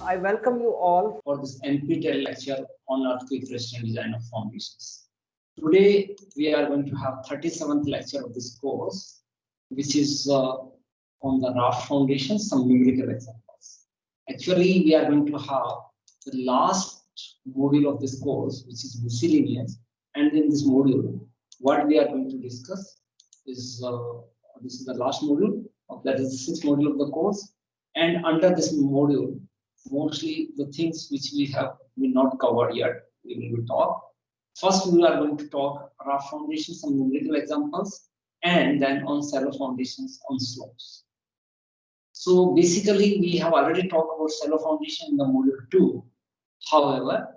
I welcome you all for this NPTEL lecture on earthquake resistant design of foundations. Today we are going to have 37th lecture of this course, which is on the Raft foundations, some numerical examples. Actually, we are going to have the last module of this course, which is miscellaneous, and in this module, what we are going to discuss is this is the last module of that is the 6th module of the course, and under this module, mostly the things which we have not covered yet, we will talk. First, we are going to talk Raft foundations, some numerical examples, and then on shallow foundations on slopes. So basically, we have already talked about shallow foundation in the module 2. However,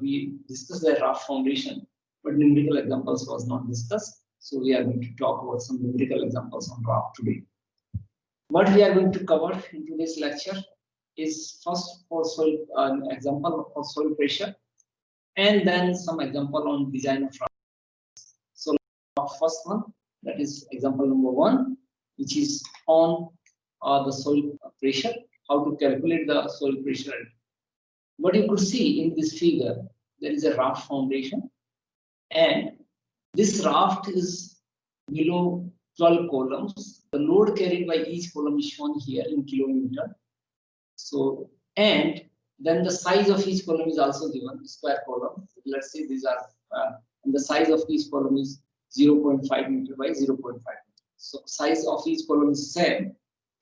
we discussed the Raft foundation, but numerical examples was not discussed. So we are going to talk about some numerical examples on Raft today. What we are going to cover in today's lecture is first for soil, an example of soil pressure, and then some example on design of Raft. So first one, that is example number 1, which is on the soil pressure, how to calculate the soil pressure. What you could see in this figure, there is a raft foundation, and this raft is below 12 columns. The load carried by each column is shown here in kilometer. So, and then the size of each column is also given, square column. Let's say these are, and the size of each column is 0.5 meter by 0.5 meter. So size of each column is same,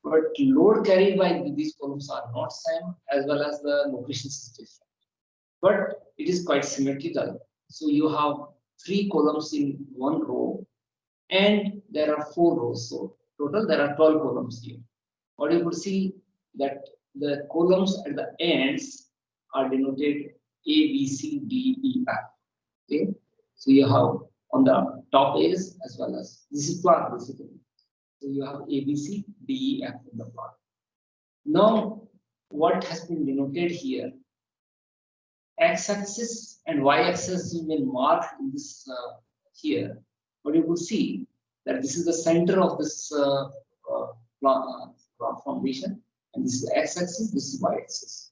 but load carried by these columns are not same, as well as the location is different. But it is quite symmetrical. So you have 3 columns in one row, and there are 4 rows. So total there are 12 columns here. What you could see that the columns at the ends are denoted A, B, C, D, E, F. Okay, so you have on the top is as well as this is plot basically. So you have A, B, C, D, E, F in the plot. Now, what has been denoted here? X-axis and Y-axis has been marked in this here. But you could see that this is the center of this formation, and this is X-axis, this is Y-axis.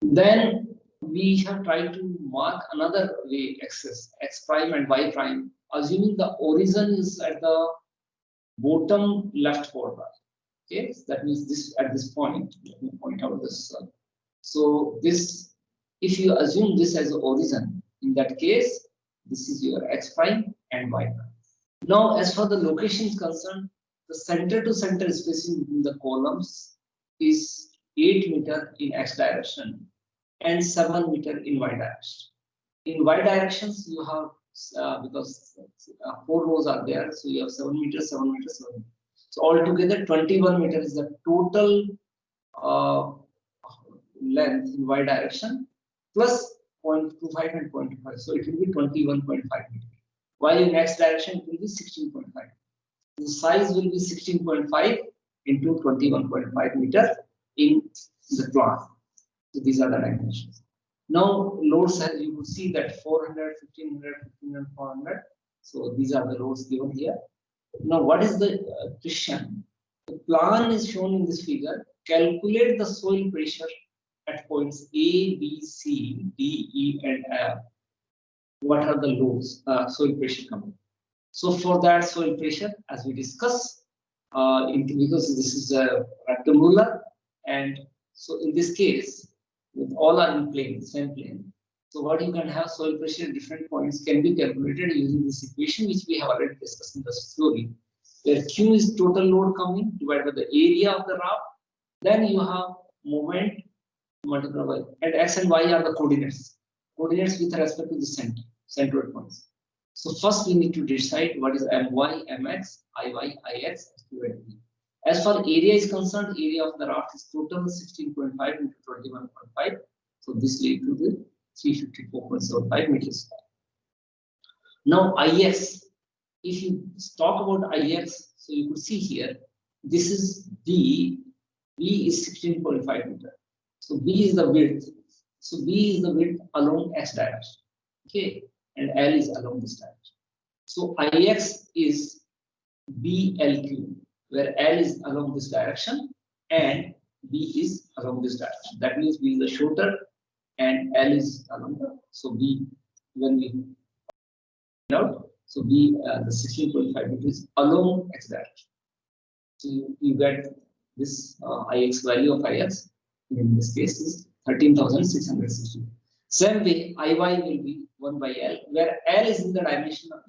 Then we have tried to mark another way axis, X prime and Y prime, assuming the origin is at the bottom left corner. Okay, so that means this at this point. Let me point out this. So this, if you assume this as the origin, in that case, this is your X prime and Y prime. Now, as far the location is concerned, the center to center spacing between the columns is 8 meter in X direction and 7 meter in Y direction. In Y directions, you have because 4 rows are there, so you have 7 meters, 7 meters, 7 meters. So altogether, 21 meters is the total length in Y direction plus 0.25 and 0.25. So it will be 21.5 meters. While in X direction, it will be 16.5. The size will be 16.5 into 21.5 meter in the plot. So these are the dimensions. Now loads, as you could see that 400, 1500, 1500, 400. So these are the loads given here. Now what is the question? The plan is shown in this figure. Calculate the soil pressure at points A, B, C, D, E, and F. What are the loads, soil pressure coming? So for that soil pressure, as we discussed, because this is a rectangular, and so in this case, with all are in plane, same plane. So what you can have soil pressure at different points can be calculated using this equation, which we have already discussed in the theory, where Q is total load coming divided by the area of the raft. Then you have moment multiplied by, and X and Y are the coordinates with respect to the centroid points. So first we need to decide what is My, Mx, Iy, Ix divided by. As far area is concerned, area of the raft is total 16.5 into 21.5. So this leads to the 354.75 meters square. Now Ix, if you talk about Ix, so you could see here, this is B. B is 16.5 meter. So B is the width. So B is the width along X direction. Okay, and L is along this direction. So Ix is BLQ, where L is along this direction and B is along this direction. That means B is the shorter and L is along the. So B, when we out, so B, the 16.5 meters along X direction. So you get this Ix value of Ix, in this case is 13,660. Same way, Iy will be 1 by L, where L is in the direction of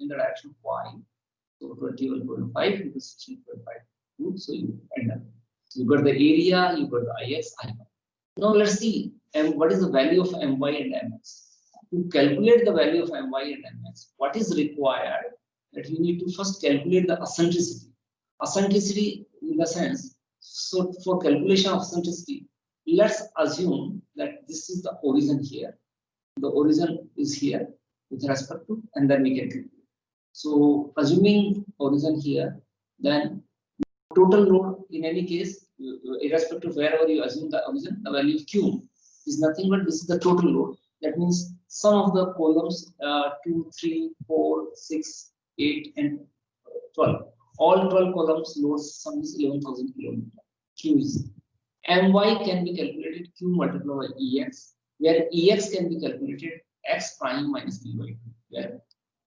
Y. So 21.5 into 16.5. So you end up. So you got the area, you got the Ix, Iy. Now let's see what is the value of My and Mx. To calculate the value of My and Mx, what is required? That you need to first calculate the eccentricity. Eccentricity in the sense, so for calculation of eccentricity, let's assume that this is the origin here. The origin is here with respect to, and then we can calculate. So assuming origin here, then total load in any case, irrespective of wherever you assume the origin, the value of Q is nothing but this is the total load. That means some of the columns 2, 3, 4, 6, 8, and 12. All 12 columns loads sum is 11,000 km. Q is My can be calculated Q multiplied by Ex, where Ex can be calculated X prime minus B by 2. Where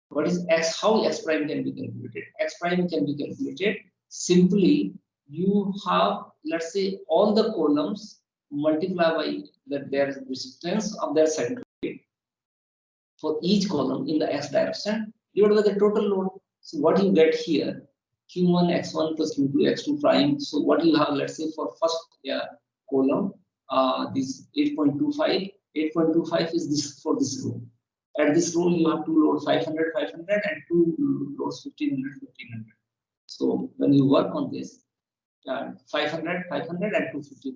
what is X? How X prime can be calculated? X prime can be calculated simply. You have, let's say, all the columns multiply by their distance of their centroid for each column in the X direction divided by the total load. So what you get here, Q1 X1 plus Q2 X2 prime. So what you have, let's say, for first column, this 8.25. 8.25 is this for this row. At this row, you have two loads 500, 500, and two loads 1500, 1500. So when you work on this, 500, 500, and 250.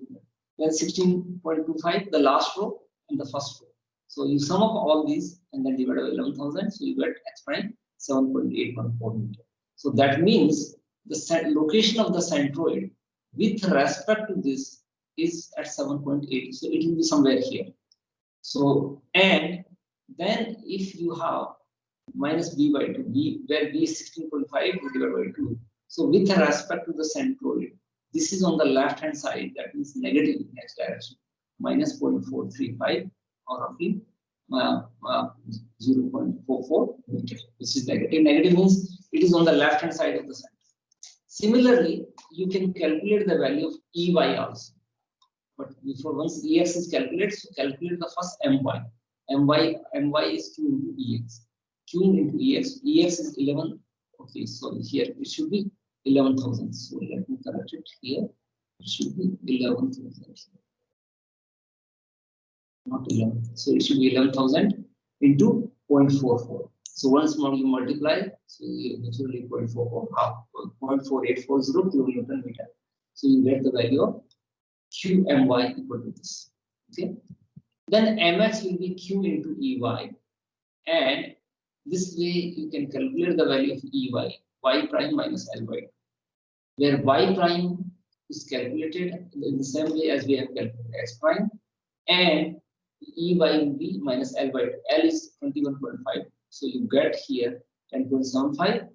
Then 16.25, the last row and the first row. So you sum up all these and then divide by 11,000. So you get X prime 7.814 meter. So that means the location of the centroid with respect to this is at 7.8. So it will be somewhere here. So and then if you have minus B by 2, B where B is 16.5 divided by 2. So with respect to the centroid, this is on the left hand side, that means negative in X direction, minus 0.435 or roughly 0.44 meter. This is negative. Negative means it is on the left hand side of the center. Similarly, you can calculate the value of Ey also. But before once Ex is calculated, so calculate the first My. My is Q into Ex. Q into Ex. Ex is 11. Okay, so here it should be 11,000. So let me correct it here. It should be 11,000. Not 11. So it should be 11,000 into 0.44. So once more you multiply, so you naturally 0.44, 0.4840 kilonewton meter. So you get the value of QMY equal to this. Okay. Then Mx will be Q into Ey, and this way you can calculate the value of Ey, y prime minus Ly, where y prime is calculated in the same way as we have calculated x prime, and Ey will be minus L by 2. L is 21.5, so you get here 10.75,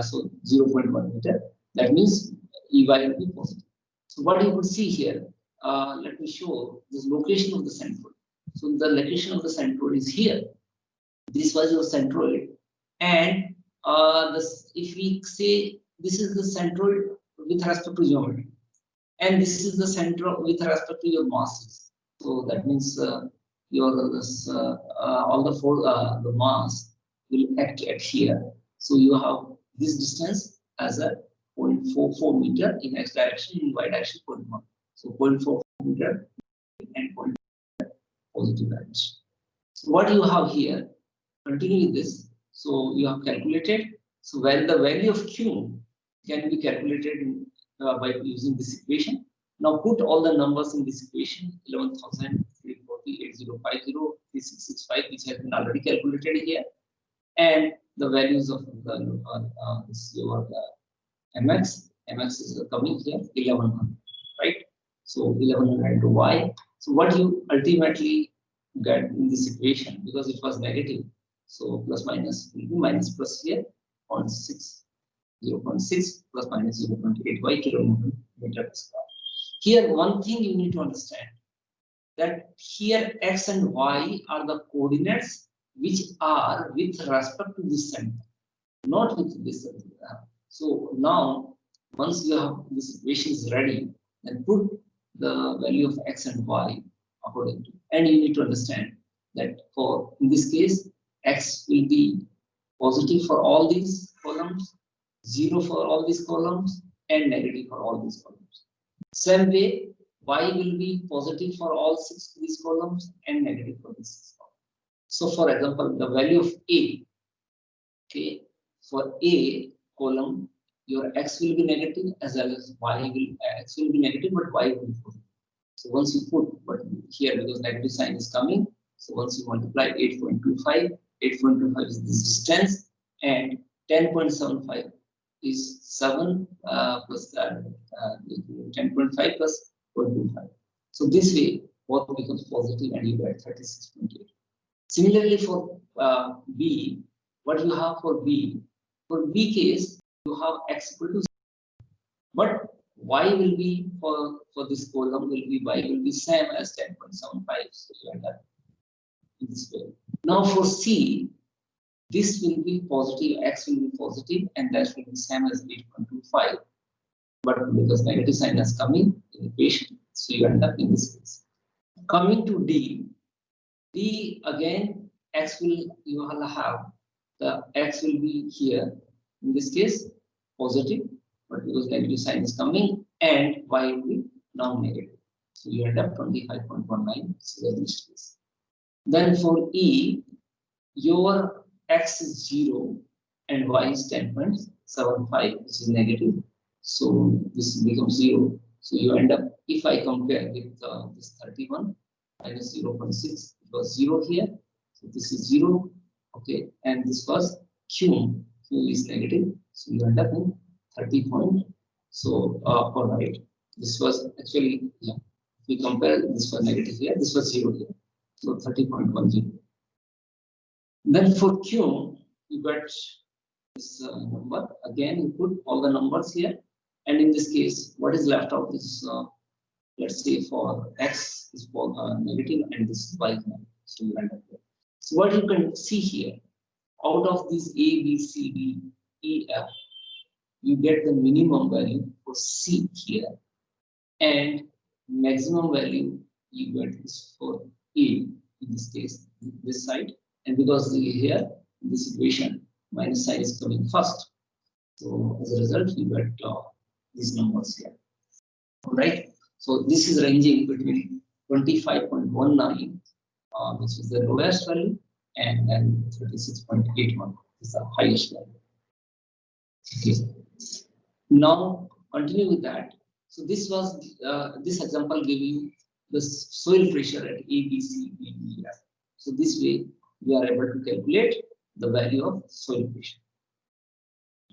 so 0.1 meter. That means Ey will be positive. So what you could see here, let me show this location of the centroid. So the location of the centroid is here. This was your centroid, and if we say this is the centroid with respect to geometry, and this is the centroid with respect to your masses. So that means all the four the mass will act at here. So you have this distance as a 0.44 meter in x direction, in y direction 0.1. So 0.44 meter and 0.1 positive direction. So what you have here, continue with this. So you have calculated. So when the value of Q can be calculated by using this equation. Now put all the numbers in this equation: 11,000, 340, 8050, 3665, which has been already calculated here, and the values of the Mx. Mx is coming here 1100, right? So 1100 into y. So what you ultimately get in this equation, because it was negative, so plus minus will be minus plus here 0.6 plus minus 0.8 y kilonewton meter per square. Here, one thing you need to understand that here x and y are the coordinates which are with respect to this center, not with this center. So now, once you have this equation is ready, then put the value of x and y according to, and you need to understand that for in this case, x will be positive for all these columns, 0 for all these columns, and negative for all these columns. Same way, y will be positive for all 6 these columns and negative for these 6 columns. So, for example, the value of a, okay, for a column, your x will be negative as well as x will be negative, but y will be positive. So once you put, but here because negative sign is coming, so once you multiply 8.25, 8.25 is this distance, and 10.75 is 7 plus 10.5 plus 0.25. So this way, both becomes positive and you get 36.8. Similarly for B, what you have for B case, you have x equal to 0. But y will be for this column will be y will be same as 10.75. So you end up in this way. Now for C, this will be positive, x will be positive, and that will be same as 8.25. But because negative sign is coming in the equation, so you end up in this case. Coming to D again, x will you will have the x will be here in this case positive, but because negative sign is coming, and y will be now negative. So you end up 25.19. So this case. Then for E, your x is 0 and y is 10.75, which is negative. So this becomes 0. So you end up, if I compare with this 31 minus 0.6, it was 0 here. So this is 0. Okay, and this was Q is negative. So you end up in 30 point. So all right, this was actually, yeah, if we compare, this was negative here, this was 0 here. So 30.10. Then for Q, you got this number. Again, you put all the numbers here. And in this case, what is left out is, let's say for x is negative and this is y is negative. So you end up here. So what you can see here, out of these A, B, C, D, E, F, you get the minimum value for C here, and maximum value you get is for A, in this case, this side. And because here, in this equation, minus sign is coming first. So as a result, you get these numbers here. All right. So this is ranging between 25.19, which is the lowest value, and then 36.81 is the highest value. Okay. Now continue with that. So this was this example gave you the soil pressure at A, B, C, D, E, F. So this way we are able to calculate the value of soil pressure.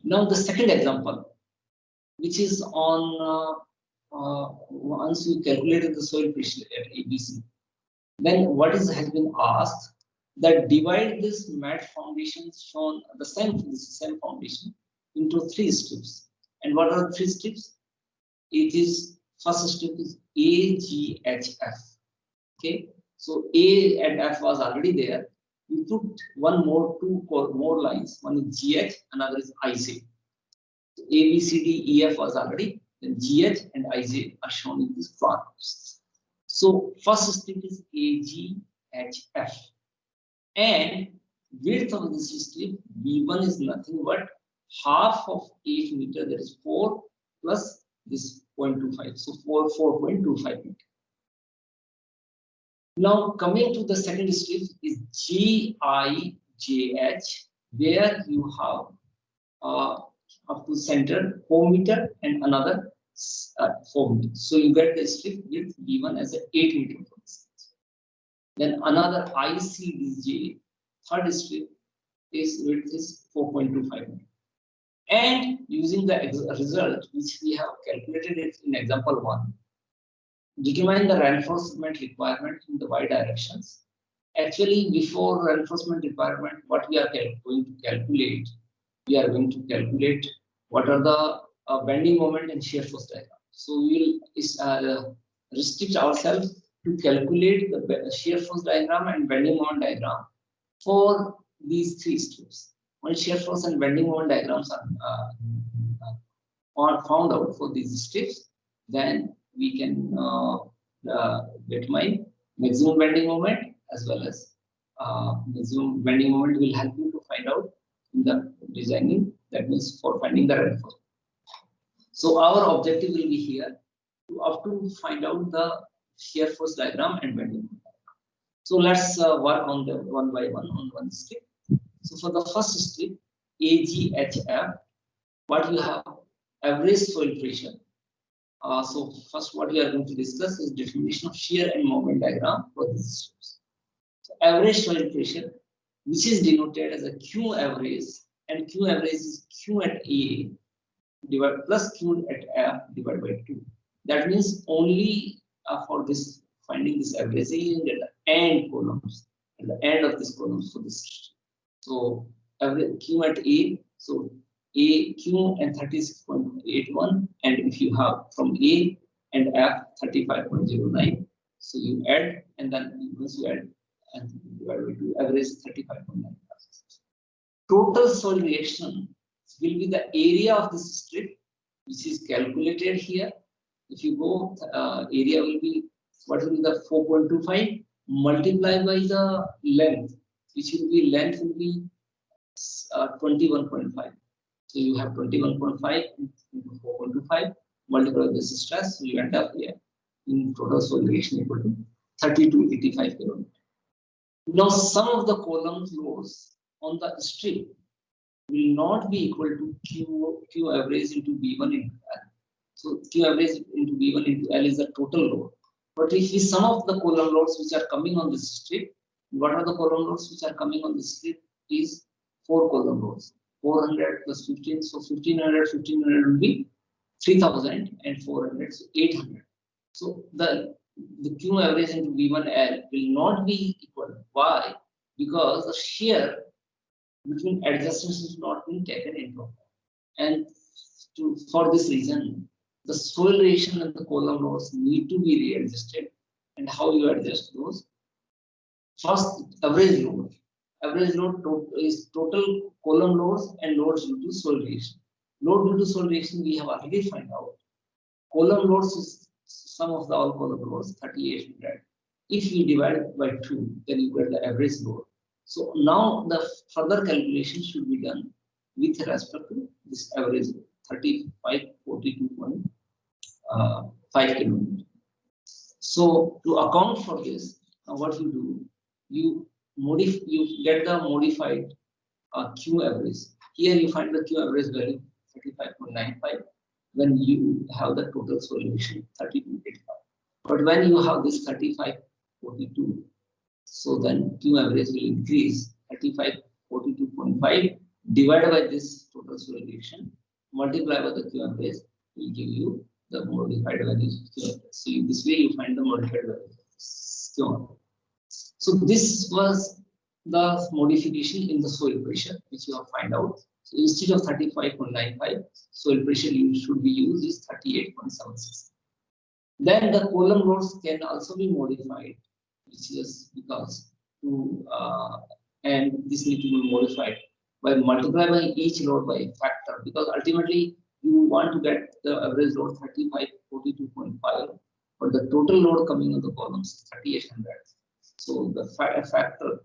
Now the second example, which is on once you calculated the soil pressure at ABC, then what has been asked that divide this mat foundation shown the same foundation into 3 strips. And what are the 3 strips? It is first strip is A, G, H, F. Okay, so A and F was already there. We put two more lines. One is GH, another is IJ. So A, B, C, D, E, F was already. Then GH and IJ are shown in this plot. So first strip is AGHF, and width of this strip B1 is nothing but half of 8 meter, that is 4 plus this 0.25, so 4.25 meter. Now coming to the second strip is GIJH, where you have up to center 4 meter and another 4 meter. So you get the strip width B1 as 8 meter. Then another ICDJ, third strip, is width is 4.25 meter. And using the result which we have calculated it in example 1, determine the reinforcement requirement in the y directions. Actually, before reinforcement requirement, what we are going to calculate, we are going to calculate what are the bending moment and shear force diagrams. So we will restrict ourselves to calculate the shear force diagram and bending moment diagram for these three strips. When shear force and bending moment diagrams are found out for these strips, then we can determine maximum bending moment as well as maximum bending moment will help you to find out in the designing. That means for finding the reinforcement. So our objective will be here to find out the shear force diagram and bending moment. So let's work on the one by one on one strip. So for the first strip, AGHF, what you have average soil pressure. So first what we are going to discuss is definition of shear and moment diagram for these strips. So average soil pressure, which is denoted as a Q average, and Q average is Q at A divided plus Q at F divided by 2. That means only for this finding this averaging at the end columns, at the end of this columns for this. So average Q at A, so A, Q and 36.81, and if you have from A and F 35.09, so you add, and then once you add and divide by 2, average 35.9. Total soil reaction will be the area of this strip, which is calculated here. If you go, area will be, what will be the 4.25 multiplied by the length, which will be, length will be 21.5. So you have 21.5 into 4.25 multiplied by this stress, so you end up here in total soil reaction equal to 3285 km. Now some of the column loads on the strip will not be equal to Q average into B1 into L. So Q average into B1 into L is the total load. But if we sum of the column loads which are coming on this strip, what are the column loads which are coming on this strip is 4 column loads. 400 plus 15, so 1500 will be 3000 and 400, so 800. So the Q average into B1L will not be equal. Why? Because the shear between adjustments is not being taken into account. And for this reason, the soil reaction and the column loads need to be readjusted. And how you adjust those? First, average load. Average load is total column loads and loads due to soil reaction. Load due to soil reaction we have already found out. Column loads is sum of the all column loads 3800. If you divide by 2, then you get the average load. So now the further calculation should be done with respect to this average 3542.5 km. So to account for this, what you do, you get the modified Q average. Here you find the Q average value 35.95 when you have the total solution 32.85. But when you have this 35.42, so then Q average will increase 35.42.5 divided by this total solution, multiply by the Q average will give you the modified value. So in this way you find the modified value. So this was the modification in the soil pressure which you have find out. So instead of 35.95, soil pressure you should be used is 38.76. Then the column loads can also be modified, which is because and this need to be modified by multiply by each load by a factor, because ultimately you want to get the average load 3542.5, but the total load coming on the columns is 3800. So the factor,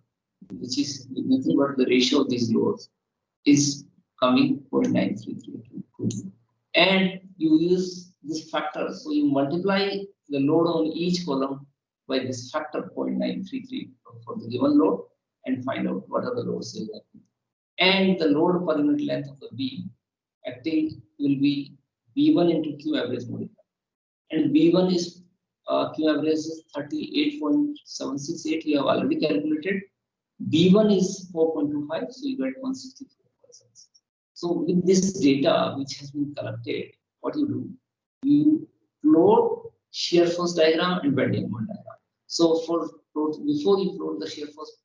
which is nothing but the ratio of these loads, is coming 0.9332, and you use this factor. So you multiply the load on each column by this factor 0.933 for the given load and find out what are the loads exactly. And the load per unit length of the beam acting will be B1 into Q average modified. And B1 is Q average is 38.768. You have already calculated. B1 is 4.25, so you get 164%. So with this data which has been collected, what you do? You plot shear force diagram and bending moment diagram. So before you plot the shear force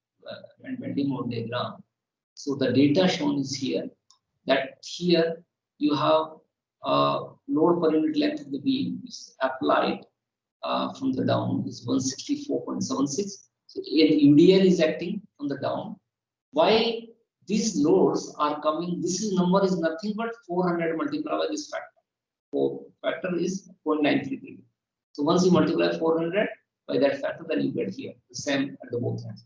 and bending moment diagram, so the data shown is here. That here you have load per unit length of the beam is applied from the down is 164.76. So UDL is acting on the down. Why these loads are coming? This is number is nothing but 400 multiplied by this factor. Factor is 0.933. So once you multiply 400 by that factor, then you get here the same at the both ends.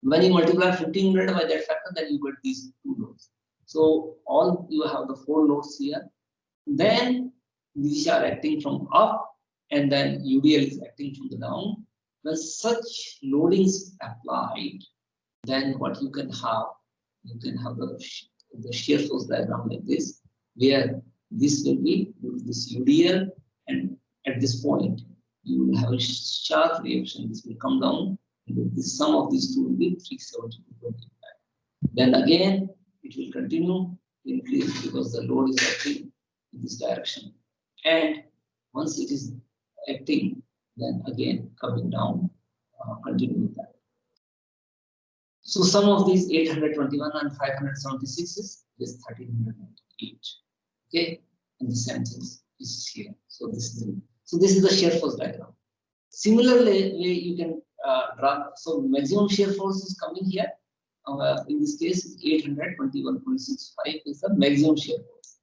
When you multiply 1500 by that factor, then you get these two loads. So all you have the four loads here. Then these are acting from up, and then UDL is acting from the down. When such loading is applied, then what you can have the shear force diagram like this, where this will be this UDL, and at this point you will have a sharp reaction. This will come down, and the sum of these two will be 372.85. Then again it will continue to increase because the load is acting in this direction, and once it is acting, then again coming down, continue with that. So sum of these 821 and 576 is 1308. Okay, and the same thing is here. So this is the shear force diagram. Similarly, you can draw. So maximum shear force is coming here. In this case, 821.65 is the maximum shear force.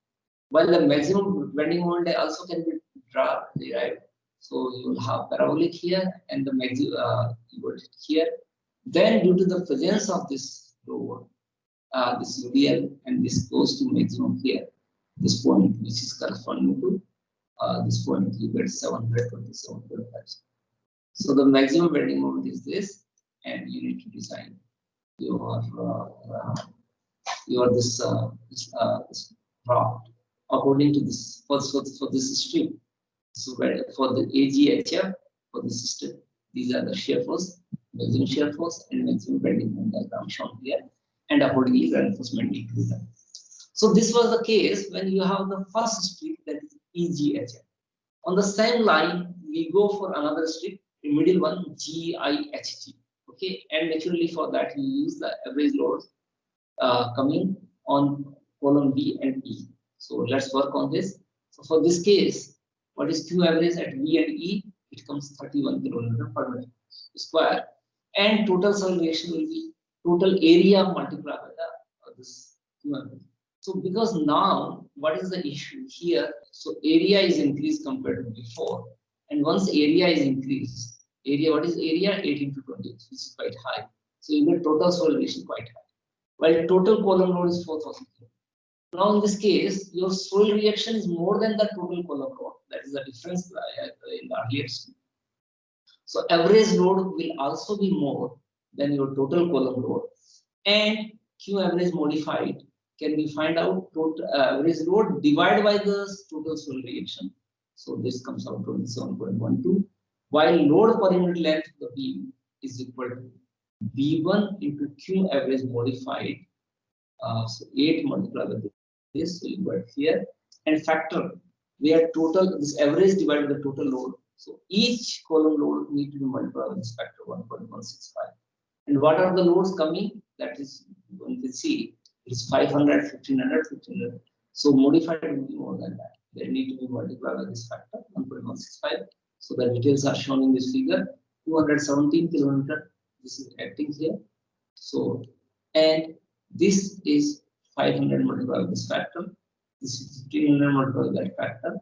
While the maximum bending moment also can be derived. So you will have parabolic here and the maximum here. Then, due to the presence of this load, this UDL, and this goes to maximum here, this point which is corresponding to this point, you get 727.5. So the maximum bending moment is this, and you need to design your this Raft according to this for this stream. So for the AGHF for the system, these are the shear force, maximum shear force, and maximum bending moment diagram shown here, and accordingly reinforcement need to be done. So this was the case when you have the first strip, that is EGHF. On the same line, we go for another strip, the middle one, GIHG. Okay, and naturally for that you use the average loads coming on column B and E. So let's work on this. So for this case, what is Q average at B and E? It comes 31 kN per meter square, and total cell reaction will be total area multiplied by this Q average. So because now what is the issue here? So area is increased compared to before, and once area is increased, what is area? 8 into 20, which is quite high. So you get total soil reaction quite high, while total column load is 4,000 kg. Now in this case, your soil reaction is more than the total column load. That is the difference in the earlier step. So average load will also be more than your total column load, and Q average modified can be find out total average load divided by the total soil reaction. So this comes out 27.12, while load per unit length of the beam is equal to B1 into Q average modified. So 8 multiplied by this, so you got here, and factor where total this average divided by the total load. So each column load need to be multiplied by this factor 1.165. And what are the loads coming? That is, you can see it's 500, 1500, 1500. So modified will be more than that. They need to be multiplied by this factor 1.165. So the details are shown in this figure. 217 km. This is acting here. So, and this is 500 multiplied by this factor. This is 1500 multiplied by that factor.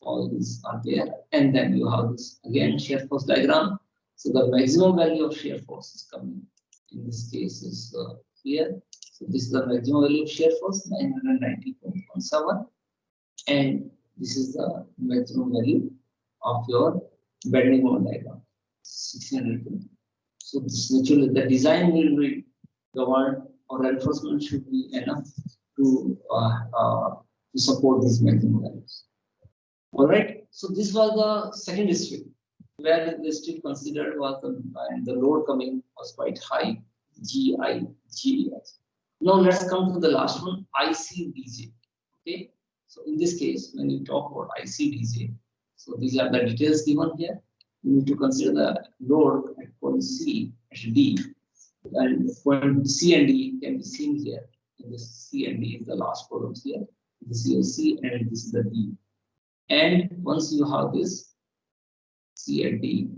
All these are there, and then you have this again shear force diagram. So the maximum value of shear force is coming. In this case, is here. So this is the maximum value of shear force, 990.17, and this is the maximum value of your bending moment diagram, 1620. So this naturally the design will be governed, or reinforcement should be enough to support these maximum values. All right. So this was the second strip, where the strip considered was the load coming was quite high, GIGH. Now let's come to the last one, ICDJ. Okay. So in this case, when you talk about ICDJ, so these are the details given here. You need to consider the load at point C at D, and point C and D can be seen here. In this C and D is the last columns here. This is your C and this is the D. And once you have this C and D,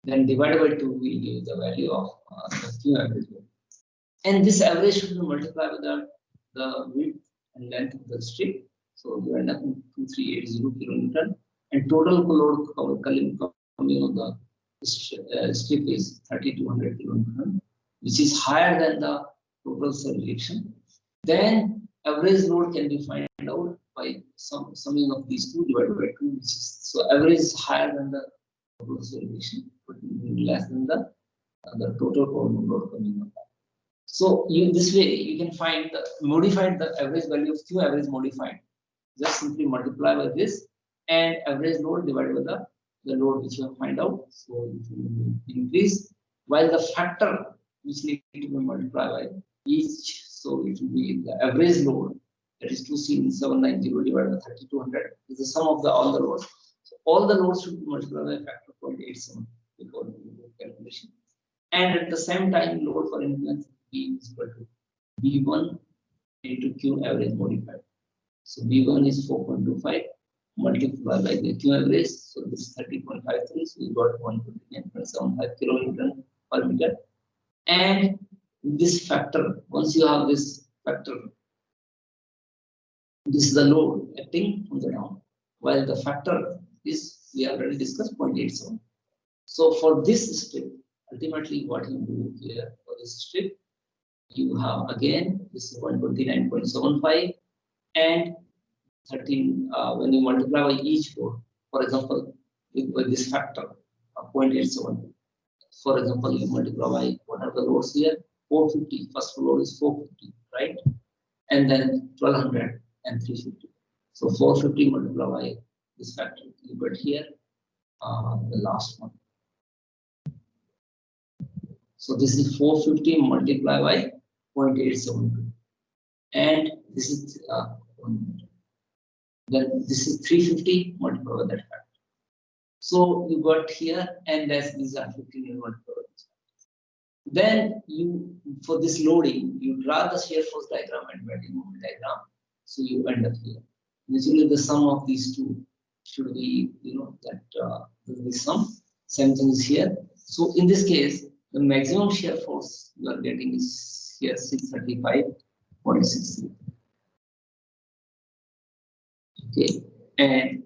then divided by 2 will give you the value of the Q average. And this average should be multiplied with the width and length of the strip. So you end up with 2380 kilonewton. And total load coming on the strip is 3200 kilonewton, which is higher than the total cell reaction. Then average load can be found out by summing of these two divided by 2, which is so average is higher than the total cell reaction, but less than the total column load coming up. So this way you can find the average value of Q average modified. Just simply multiply by this and average load divided by the load which you have find out. So it will increase, while the factor which need to be multiplied by each. So it will be the average load, that is 2C790 divided by 3200 is the sum of all the loads. So all the loads should be multiplied by a factor of 0.87 before the calculation. And at the same time, load for influence B is equal to B1 into Q average modified. So B1 is 4.25 multiplied by the Q average. So this is 30.53. So we got 129.75 kilonewton per meter. And this factor, once you have this factor, this is the load acting on the down, while the factor is, we already discussed, 0.87. So for this strip, ultimately what you do here for this strip, you have again this is 129.75 and 13 when you multiply by each load, for example, with this factor of 0.87. For example, you multiply by what are the loads here? 450. First load is 450, right? And then 1200 and 350. So 450 multiplied by this factor. You got here the last one. So this is 450 multiplied by 0.872. And this is then this is 350 multiplied by that factor. So you got here, and these are 15 multiplied by this. Then you, for this loading, you draw the shear force diagram and bending moment diagram. So you end up here. Usually the sum of these two should be, that the sum. Same thing is here. So in this case, the maximum shear force you are getting is here 635.63. Okay, and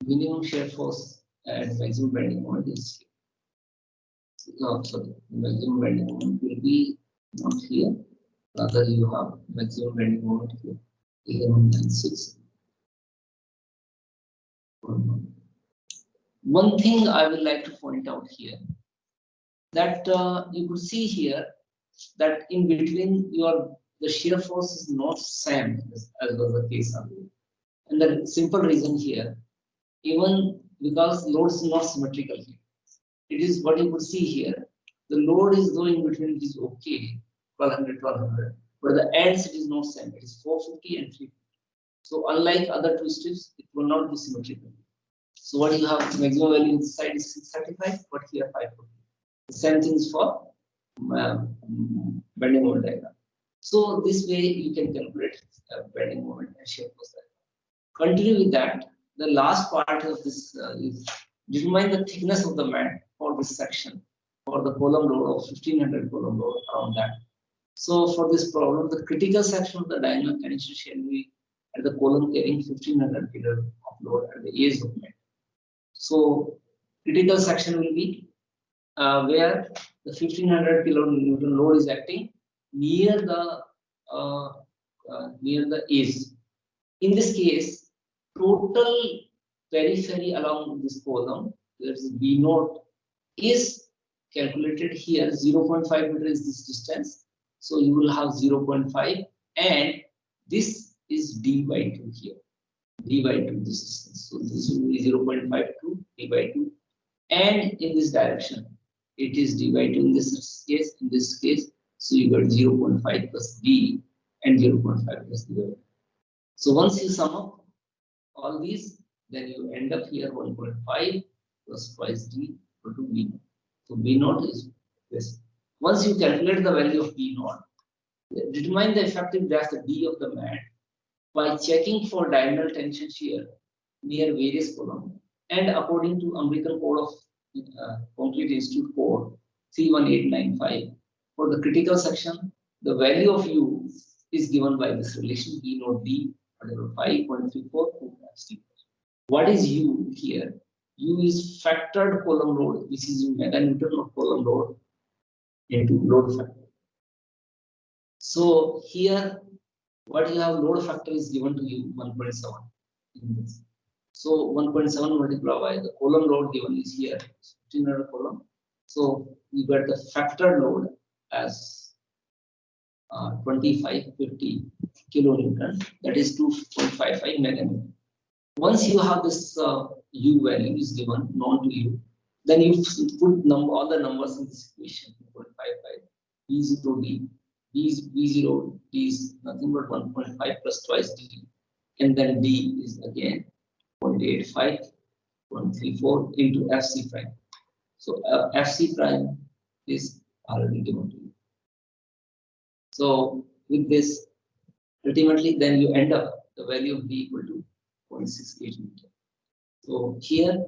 minimum shear force and maximum bending moment is here. Oh, sorry, maximum bending moment will be not here. Rather, you have maximum bending moment here. 1196. One thing I would like to point out here, that you could see here that in between the shear force is not same as was the case earlier. And the simple reason here, even because load is not symmetrical here. It is what you could see here. The load is going between, it is okay, 1200, but the ends it is not same. It is 450 and 350. So unlike other two strips, it will not be symmetrical. So what you have maximum value inside is 635, but here 540. The same thing is for bending moment diagram. So this way you can calculate bending moment and shear force diagram. Continue with that. The last part of this is determine the thickness of the mat for this section for the column load of 1500 column load around that. So for this problem, the critical section of the diagonal connection shall be at the column carrying 1500 kg of load at the edge of mat. So critical section will be where the 1500 kilonewton load is acting near the edge. In this case, total periphery along this column, there is B0, is calculated here. 0.5 meter is this distance. So you will have 0.5, and this is D by 2 here. D by 2 this distance. So this will be 0.5 to D by 2. And in this direction, it is D by 2 in this case. In this case, so you got 0.5 plus D and 0.5 plus D by 2. So once you sum up all these, then you end up here 1.5 plus twice D equal to B0. So B0 is this. Once you calculate the value of B0, determine the effective depth D of the mat by checking for diagonal tension shear near various columns and according to Numerical code of Concrete Institute code 31895 for the critical section, the value of U is given by this relation E naught D whatever 5.34. What is U here? U is factored column load, which is in meganewton of column load into load factor. So here, what you have load factor is given to you 1.7 in this. So 1.7 multiplied by the column load given is here, 1500 column. So you get the factor load as 2550 kilonewton, that is 2.55 meganewton. Once you have this U value is given known to you, then you put all the numbers in this equation 2.55, V0 D, V0 D is nothing but 1.5 plus twice D, and then D is again 0.85, 0.34 into FC prime. So FC prime is already given to you. So with this, ultimately, then you end up the value of D equal to 0.68 meter. So here,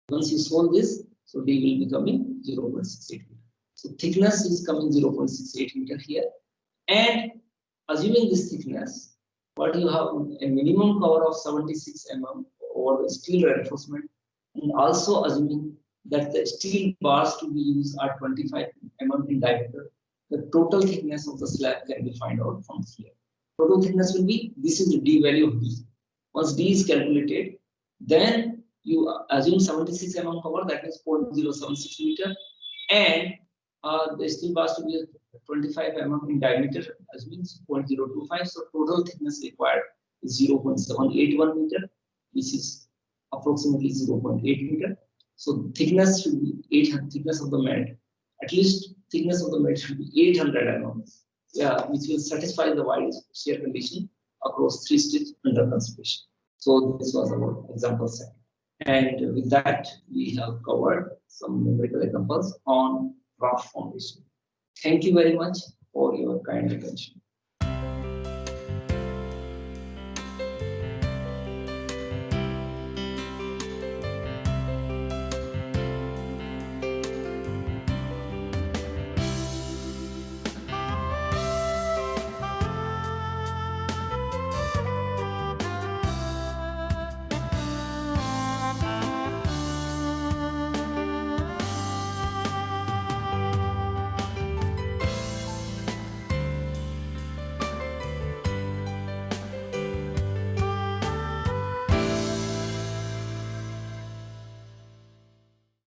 once you solve this, so D will be coming 0.68 meter. So thickness is coming 0.68 meter here. And assuming this thickness, what you have a minimum cover of 76 mm over the steel reinforcement, and also assuming that the steel bars to be used are 25 mm in diameter, the total thickness of the slab can be found out from here. Total thickness will be, this is the D value of D. Once D is calculated, then you assume 76 mm cover, that is 0.076 meter, and the steel bars to be 25 mm in diameter, assuming 0.025. So total thickness required is 0.781 meter, which is approximately 0.8 meter. So thickness should be 800. Thickness of the mat, at least thickness of the mat should be 800 mm. Yeah, which will satisfy the wide shear condition across 3 stitches under consideration. So this was our example set. And with that, we have covered some numerical examples on Raft foundation. Thank you very much for your kind attention.